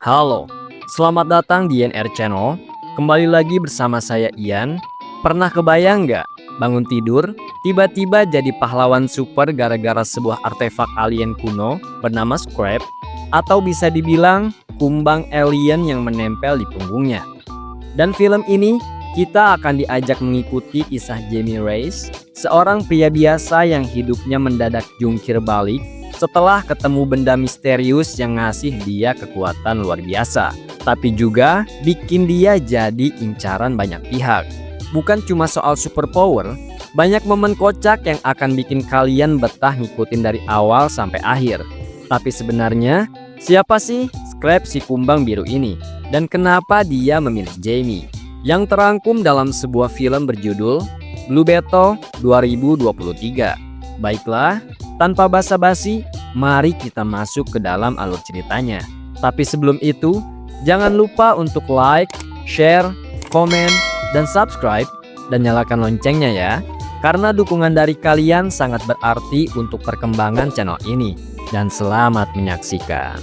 Halo, selamat datang di NR Channel. Kembali lagi bersama saya Ian. Pernah kebayang nggak bangun tidur, tiba-tiba jadi pahlawan super gara-gara sebuah artefak alien kuno bernama Scrap? Atau bisa dibilang kumbang alien yang menempel di punggungnya. Dan film ini kita akan diajak mengikuti kisah Jamie Reyes, seorang pria biasa yang hidupnya mendadak jungkir balik setelah ketemu benda misterius yang ngasih dia kekuatan luar biasa, tapi juga bikin dia jadi incaran banyak pihak. Bukan cuma soal superpower, banyak momen kocak yang akan bikin kalian betah ngikutin dari awal sampai akhir. Tapi sebenarnya, siapa sih Scrap si kumbang biru ini? Dan kenapa dia memilih Jamie? Yang terangkum dalam sebuah film berjudul Blue Beetle 2023. Baiklah, tanpa basa-basi, mari kita masuk ke dalam alur ceritanya. Tapi sebelum itu, jangan lupa untuk like, share, komen, dan subscribe, dan nyalakan loncengnya ya. Karena dukungan dari kalian sangat berarti untuk perkembangan channel ini. Dan selamat menyaksikan.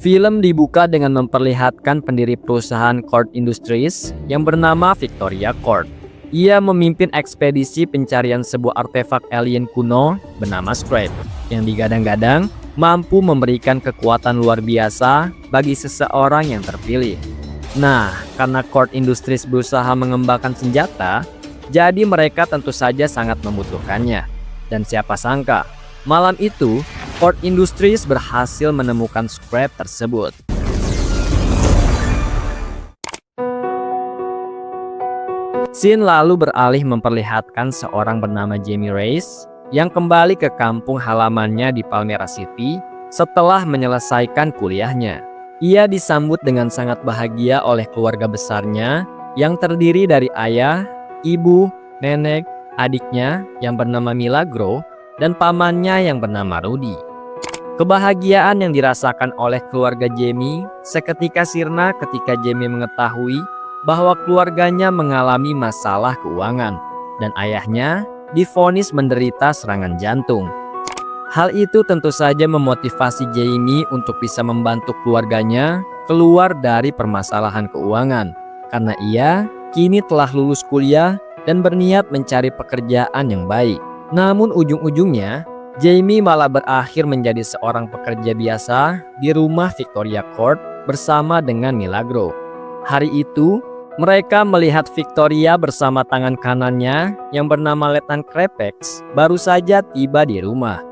Film dibuka dengan memperlihatkan pendiri perusahaan Kord Industries yang bernama Victoria Kord. Ia memimpin ekspedisi pencarian sebuah artefak alien kuno bernama Scrap yang digadang-gadang mampu memberikan kekuatan luar biasa bagi seseorang yang terpilih. Nah, karena Kord Industries berusaha mengembangkan senjata, jadi mereka tentu saja sangat membutuhkannya. Dan siapa sangka, malam itu Kord Industries berhasil menemukan Scrap tersebut. Scene lalu beralih memperlihatkan seorang bernama Jamie Reyes yang kembali ke kampung halamannya di Palmera City setelah menyelesaikan kuliahnya. Ia disambut dengan sangat bahagia oleh keluarga besarnya yang terdiri dari ayah, ibu, nenek, adiknya yang bernama Milagro, dan pamannya yang bernama Rudy. Kebahagiaan yang dirasakan oleh keluarga Jamie seketika sirna ketika Jamie mengetahui bahwa keluarganya mengalami masalah keuangan dan ayahnya divonis menderita serangan jantung. Hal itu tentu saja memotivasi Jamie untuk bisa membantu keluarganya keluar dari permasalahan keuangan karena ia kini telah lulus kuliah dan berniat mencari pekerjaan yang baik. Namun ujung-ujungnya Jamie malah berakhir menjadi seorang pekerja biasa di rumah Victoria Kord bersama dengan Milagro. Hari itu, mereka melihat Victoria bersama tangan kanannya yang bernama Letnan Krepex baru saja tiba di rumah.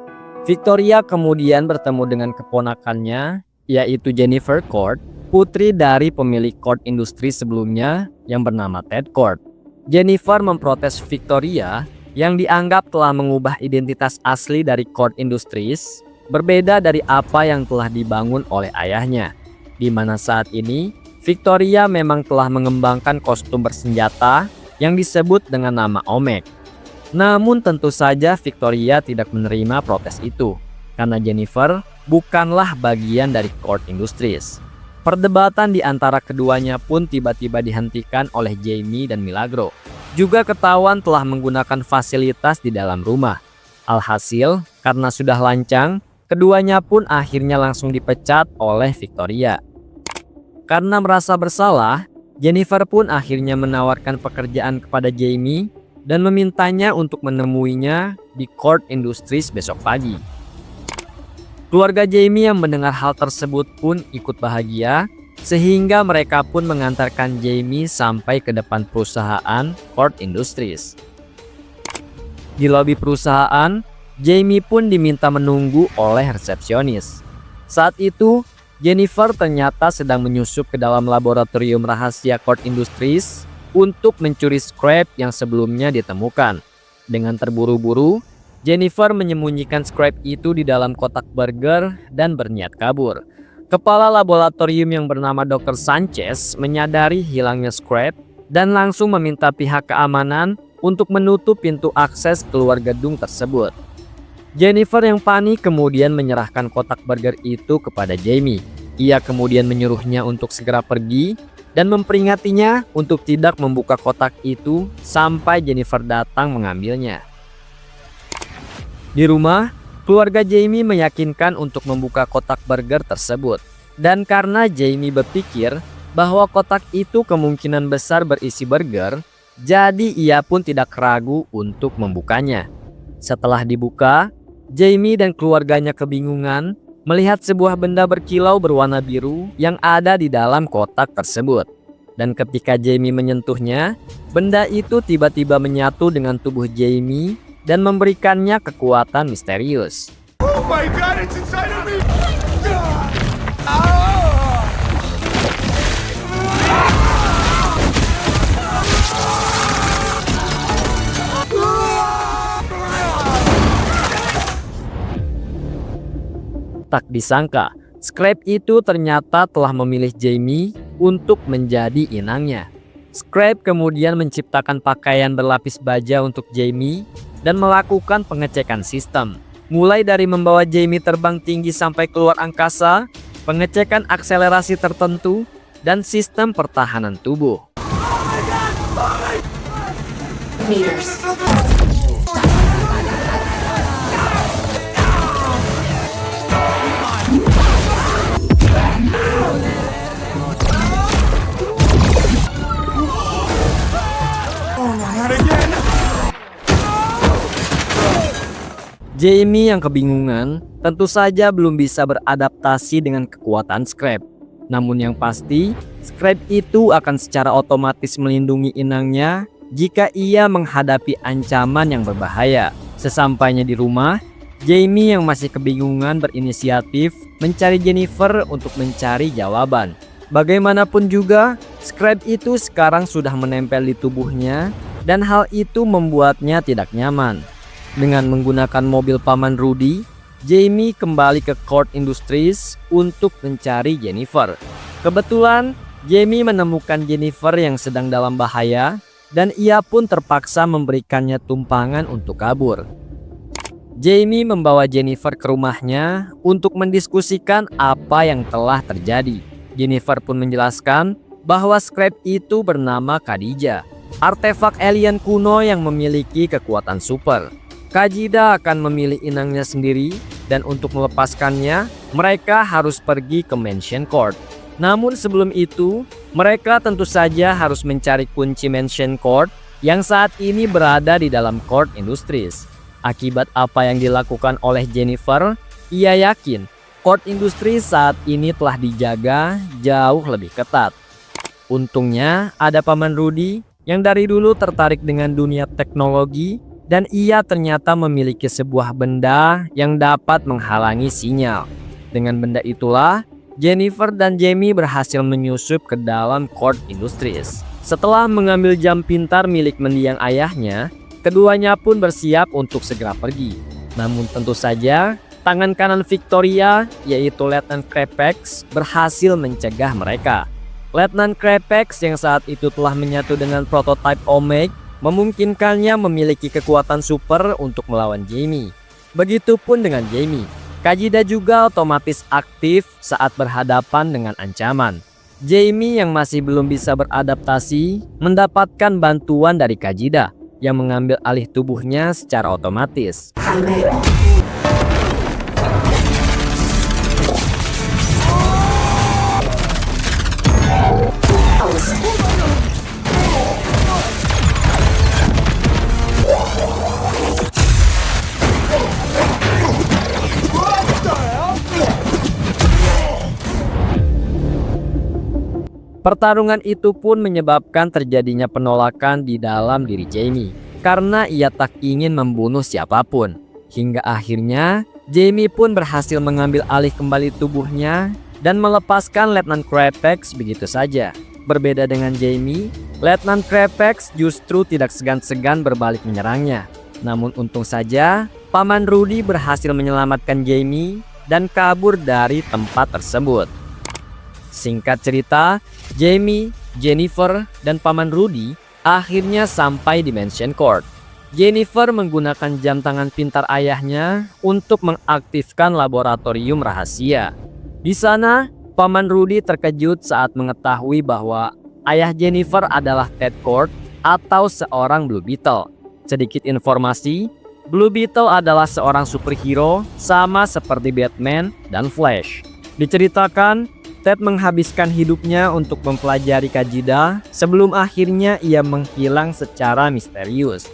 Victoria kemudian bertemu dengan keponakannya, yaitu Jennifer Kord, putri dari pemilik Kord Industries sebelumnya yang bernama Ted Kord. Jennifer memprotes Victoria yang dianggap telah mengubah identitas asli dari Kord Industries, berbeda dari apa yang telah dibangun oleh ayahnya, di mana saat ini Victoria memang telah mengembangkan kostum bersenjata yang disebut dengan nama Omek. Namun tentu saja Victoria tidak menerima protes itu, karena Jennifer bukanlah bagian dari Kord Industries. Perdebatan di antara keduanya pun tiba-tiba dihentikan oleh Jamie dan Milagro. Juga ketahuan telah menggunakan fasilitas di dalam rumah. Alhasil, karena sudah lancang, keduanya pun akhirnya langsung dipecat oleh Victoria. Karena merasa bersalah, Jennifer pun akhirnya menawarkan pekerjaan kepada Jamie dan memintanya untuk menemuinya di Kord Industries besok pagi. Keluarga Jamie yang mendengar hal tersebut pun ikut bahagia, sehingga mereka pun mengantarkan Jamie sampai ke depan perusahaan Kord Industries. Di lobi perusahaan, Jamie pun diminta menunggu oleh resepsionis. Saat itu, Jennifer ternyata sedang menyusup ke dalam laboratorium rahasia Kord Industries untuk mencuri Scrap yang sebelumnya ditemukan. Dengan terburu-buru, Jennifer menyembunyikan Scrap itu di dalam kotak burger dan berniat kabur. Kepala laboratorium yang bernama Dr. Sanchez menyadari hilangnya Scrap dan langsung meminta pihak keamanan untuk menutup pintu akses keluar gedung tersebut. Jennifer yang panik kemudian menyerahkan kotak burger itu kepada Jamie. Ia kemudian menyuruhnya untuk segera pergi dan memperingatinya untuk tidak membuka kotak itu sampai Jennifer datang mengambilnya. Di rumah, keluarga Jamie meyakinkan untuk membuka kotak burger tersebut. Dan karena Jamie berpikir bahwa kotak itu kemungkinan besar berisi burger, jadi ia pun tidak ragu untuk membukanya. Setelah dibuka, Jamie dan keluarganya kebingungan melihat sebuah benda berkilau berwarna biru yang ada di dalam kotak tersebut. Dan ketika Jamie menyentuhnya, benda itu tiba-tiba menyatu dengan tubuh Jamie dan memberikannya kekuatan misterius. Oh my God, it's inside of me! Tak disangka, Scrap itu ternyata telah memilih Jamie untuk menjadi inangnya. Scrap kemudian menciptakan pakaian berlapis baja untuk Jamie dan melakukan pengecekan sistem. Mulai dari membawa Jamie terbang tinggi sampai keluar angkasa, pengecekan akselerasi tertentu, dan sistem pertahanan tubuh. Jamie yang kebingungan tentu saja belum bisa beradaptasi dengan kekuatan Scrap. Namun yang pasti, Scrap itu akan secara otomatis melindungi inangnya jika ia menghadapi ancaman yang berbahaya. Sesampainya di rumah, Jamie yang masih kebingungan berinisiatif mencari Jennifer untuk mencari jawaban. Bagaimanapun juga, Scrap itu sekarang sudah menempel di tubuhnya dan hal itu membuatnya tidak nyaman. Dengan menggunakan mobil Paman Rudy, Jamie kembali ke Kord Industries untuk mencari Jennifer. Kebetulan, Jamie menemukan Jennifer yang sedang dalam bahaya dan ia pun terpaksa memberikannya tumpangan untuk kabur. Jamie membawa Jennifer ke rumahnya untuk mendiskusikan apa yang telah terjadi. Jennifer pun menjelaskan bahwa Scrap itu bernama Khadijah, artefak alien kuno yang memiliki kekuatan super. Kajida akan memilih inangnya sendiri dan untuk melepaskannya, mereka harus pergi ke Mansion Kord. Namun sebelum itu, mereka tentu saja harus mencari kunci Mansion Kord yang saat ini berada di dalam Kord Industries. Akibat apa yang dilakukan oleh Jennifer, ia yakin Kord Industries saat ini telah dijaga jauh lebih ketat. Untungnya ada Paman Rudy yang dari dulu tertarik dengan dunia teknologi dan ia ternyata memiliki sebuah benda yang dapat menghalangi sinyal. Dengan benda itulah, Jennifer dan Jamie berhasil menyusup ke dalam Kord Industries. Setelah mengambil jam pintar milik mendiang ayahnya, keduanya pun bersiap untuk segera pergi. Namun tentu saja, tangan kanan Victoria, yaitu Letnan Krepex, berhasil mencegah mereka. Letnan Krepex yang saat itu telah menyatu dengan prototipe Omega, memungkinkannya memiliki kekuatan super untuk melawan Jamie. Begitupun dengan Jamie. Kajida juga otomatis aktif saat berhadapan dengan ancaman. Jamie yang masih belum bisa beradaptasi mendapatkan bantuan dari Kajida yang mengambil alih tubuhnya secara otomatis. Pertarungan itu pun menyebabkan terjadinya penolakan di dalam diri Jamie karena ia tak ingin membunuh siapapun. Hingga akhirnya Jamie pun berhasil mengambil alih kembali tubuhnya dan melepaskan Letnan Krepex begitu saja. Berbeda dengan Jamie, Letnan Krepex justru tidak segan-segan berbalik menyerangnya. Namun untung saja Paman Rudy berhasil menyelamatkan Jamie dan kabur dari tempat tersebut. Singkat cerita, Jamie, Jennifer, dan Paman Rudy akhirnya sampai di Mansion Kord. Jennifer menggunakan jam tangan pintar ayahnya untuk mengaktifkan laboratorium rahasia. Di sana, Paman Rudy terkejut saat mengetahui bahwa ayah Jennifer adalah Ted Kord atau seorang Blue Beetle. Sedikit informasi, Blue Beetle adalah seorang superhero sama seperti Batman dan Flash. Diceritakan, Ted menghabiskan hidupnya untuk mempelajari Kajida sebelum akhirnya ia menghilang secara misterius.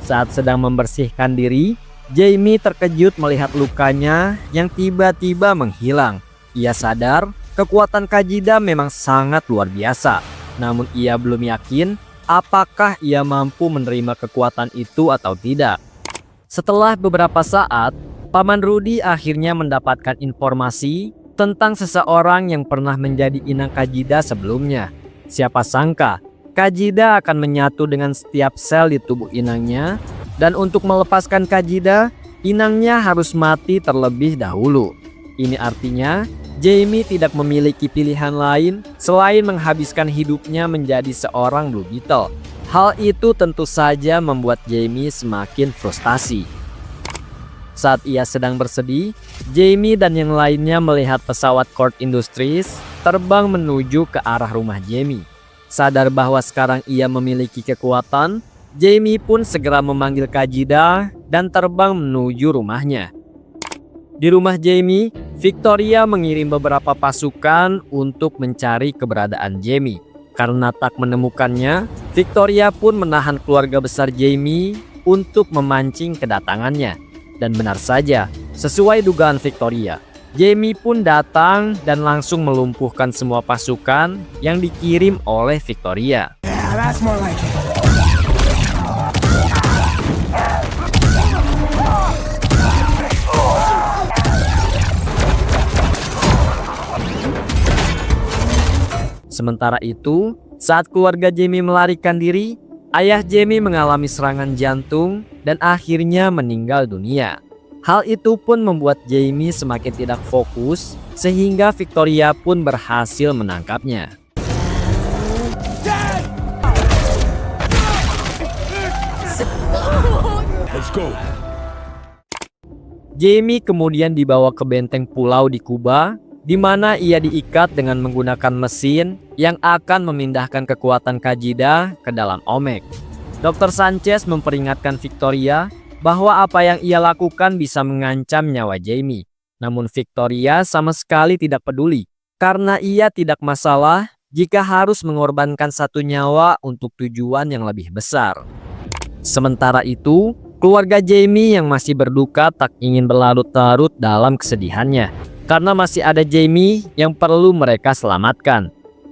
Saat sedang membersihkan diri, Jamie terkejut melihat lukanya yang tiba-tiba menghilang. Ia sadar kekuatan Kajida memang sangat luar biasa, namun ia belum yakin apakah ia mampu menerima kekuatan itu atau tidak. Setelah beberapa saat, Paman Rudy akhirnya mendapatkan informasi tentang seseorang yang pernah menjadi inang Kajida sebelumnya. Siapa sangka, Kajida akan menyatu dengan setiap sel di tubuh inangnya, dan untuk melepaskan Kajida, inangnya harus mati terlebih dahulu. Ini artinya, Jamie tidak memiliki pilihan lain selain menghabiskan hidupnya menjadi seorang Blue Beetle. Hal itu tentu saja membuat Jamie semakin frustasi. Saat ia sedang bersedih, Jamie dan yang lainnya melihat pesawat Cord Industries terbang menuju ke arah rumah Jamie. Sadar bahwa sekarang ia memiliki kekuatan, Jamie pun segera memanggil Kajida dan terbang menuju rumahnya. Di rumah Jamie, Victoria mengirim beberapa pasukan untuk mencari keberadaan Jamie. Karena tak menemukannya, Victoria pun menahan keluarga besar Jamie untuk memancing kedatangannya. Dan benar saja, sesuai dugaan Victoria, Jamie pun datang dan langsung melumpuhkan semua pasukan yang dikirim oleh Victoria. Yeah, that's more like it. Sementara itu, saat keluarga Jamie melarikan diri, ayah Jamie mengalami serangan jantung dan akhirnya meninggal dunia. Hal itu pun membuat Jamie semakin tidak fokus, sehingga Victoria pun berhasil menangkapnya. Let's go. Jamie kemudian dibawa ke benteng pulau di Kuba, di mana ia diikat dengan menggunakan mesin yang akan memindahkan kekuatan Kajida ke dalam Omek. Dr. Sanchez memperingatkan Victoria bahwa apa yang ia lakukan bisa mengancam nyawa Jamie. Namun Victoria sama sekali tidak peduli, karena ia tidak masalah jika harus mengorbankan satu nyawa untuk tujuan yang lebih besar. Sementara itu, keluarga Jamie yang masih berduka tak ingin berlarut-larut dalam kesedihannya, karena masih ada Jamie yang perlu mereka selamatkan.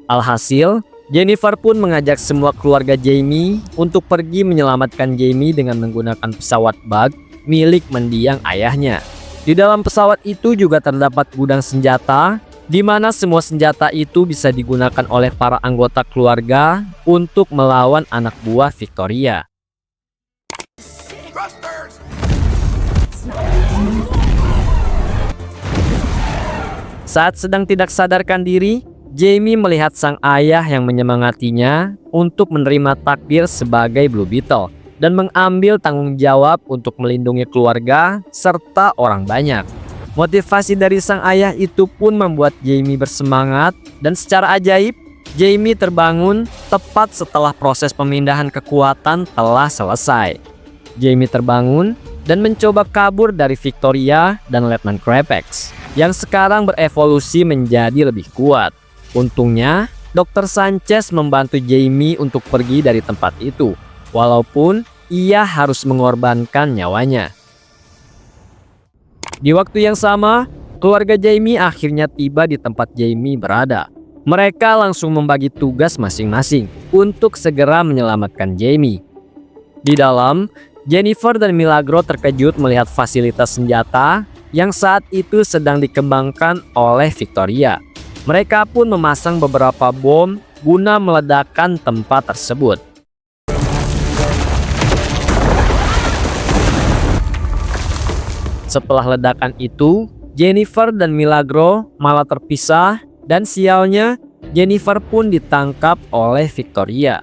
Alhasil, Jennifer pun mengajak semua keluarga Jamie untuk pergi menyelamatkan Jamie dengan menggunakan pesawat bug milik mendiang ayahnya. Di dalam pesawat itu juga terdapat gudang senjata, di mana semua senjata itu bisa digunakan oleh para anggota keluarga untuk melawan anak buah Victoria. Thrusters! Saat sedang tidak sadarkan diri, Jamie melihat sang ayah yang menyemangatinya untuk menerima takdir sebagai Blue Beetle dan mengambil tanggung jawab untuk melindungi keluarga serta orang banyak. Motivasi dari sang ayah itu pun membuat Jamie bersemangat, dan secara ajaib, Jamie terbangun tepat setelah proses pemindahan kekuatan telah selesai. Jamie terbangun dan mencoba kabur dari Victoria dan Letnan Krapex yang sekarang berevolusi menjadi lebih kuat. Untungnya, Dr. Sanchez membantu Jamie untuk pergi dari tempat itu, walaupun ia harus mengorbankan nyawanya. Di waktu yang sama, keluarga Jamie akhirnya tiba di tempat Jamie berada. Mereka langsung membagi tugas masing-masing untuk segera menyelamatkan Jamie. Di dalam, Jennifer dan Milagro terkejut melihat fasilitas senjata yang saat itu sedang dikembangkan oleh Victoria. Mereka pun memasang beberapa bom guna meledakkan tempat tersebut. Setelah ledakan itu, Jennifer dan Milagro malah terpisah, dan sialnya Jennifer pun ditangkap oleh Victoria.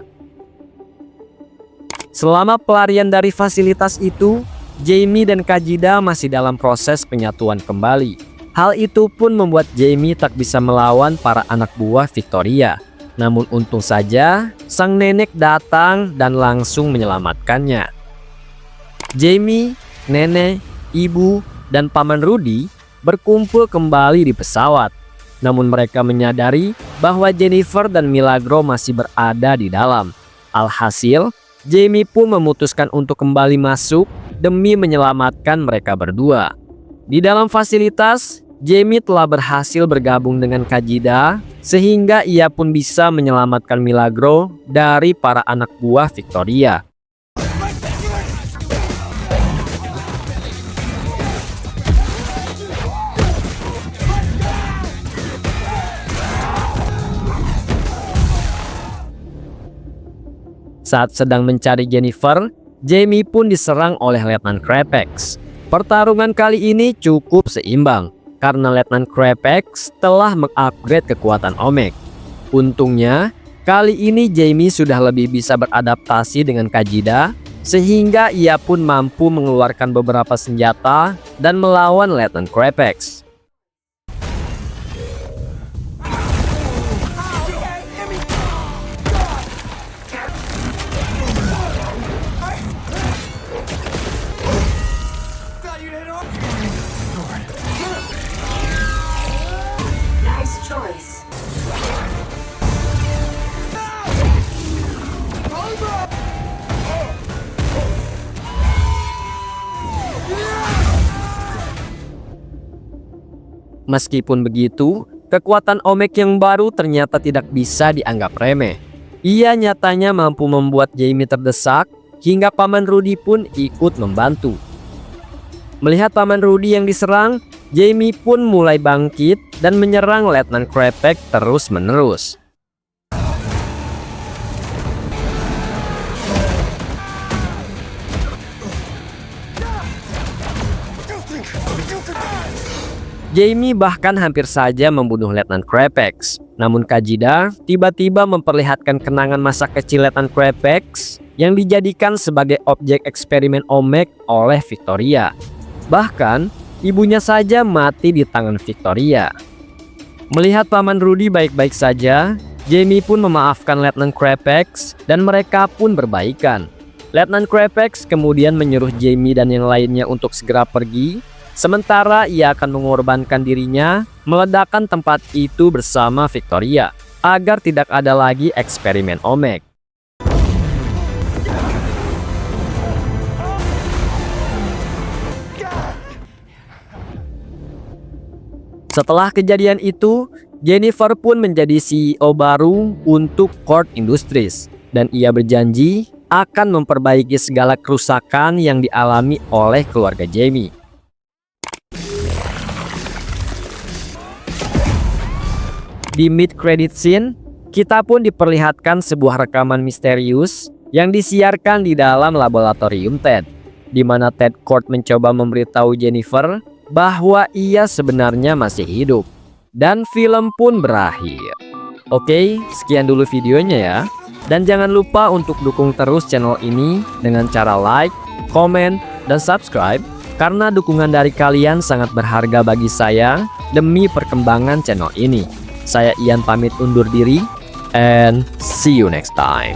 Selama pelarian dari fasilitas itu, Jamie dan Kajida masih dalam proses penyatuan kembali. Hal itu pun membuat Jamie tak bisa melawan para anak buah Victoria. Namun untung saja, sang nenek datang dan langsung menyelamatkannya. Jamie, nenek, ibu, dan paman Rudy berkumpul kembali di pesawat. Namun mereka menyadari bahwa Jennifer dan Milagro masih berada di dalam. Alhasil, Jamie pun memutuskan untuk kembali masuk demi menyelamatkan mereka berdua. Di dalam fasilitas, Jamie telah berhasil bergabung dengan Kajida sehingga ia pun bisa menyelamatkan Milagro dari para anak buah Victoria. Saat sedang mencari Jennifer, Jamie pun diserang oleh Letnan Krapex. Pertarungan kali ini cukup seimbang karena Letnan Krapex telah mengupgrade kekuatan Omek. Untungnya, kali ini Jamie sudah lebih bisa beradaptasi dengan Kajida sehingga ia pun mampu mengeluarkan beberapa senjata dan melawan Letnan Krapex. Meskipun begitu, kekuatan Omek yang baru ternyata tidak bisa dianggap remeh. Ia nyatanya mampu membuat Jamie terdesak, hingga Paman Rudy pun ikut membantu. Melihat Paman Rudy yang diserang, Jamie pun mulai bangkit dan menyerang Letnan Krapex terus-menerus. Jamie bahkan hampir saja membunuh Letnan Krapex. Namun Kajida tiba-tiba memperlihatkan kenangan masa kecil Letnan Krapex yang dijadikan sebagai objek eksperimen Omek oleh Victoria. Bahkan, ibunya saja mati di tangan Victoria. Melihat Paman Rudy baik-baik saja, Jamie pun memaafkan Letnan Krapex dan mereka pun berbaikan. Letnan Krapex kemudian menyuruh Jamie dan yang lainnya untuk segera pergi. Sementara ia akan mengorbankan dirinya meledakkan tempat itu bersama Victoria agar tidak ada lagi eksperimen Omek. Setelah kejadian itu, Jennifer pun menjadi CEO baru untuk Kord Industries dan ia berjanji akan memperbaiki segala kerusakan yang dialami oleh keluarga Jamie. Di mid-credit scene, kita pun diperlihatkan sebuah rekaman misterius yang disiarkan di dalam laboratorium Ted, di mana Ted Kord mencoba memberitahu Jennifer bahwa ia sebenarnya masih hidup. Dan film pun berakhir. Oke, sekian dulu videonya ya. Dan jangan lupa untuk dukung terus channel ini dengan cara like, komen, dan subscribe, karena dukungan dari kalian sangat berharga bagi saya demi perkembangan channel ini. Saya Ian pamit undur diri, and see you next time.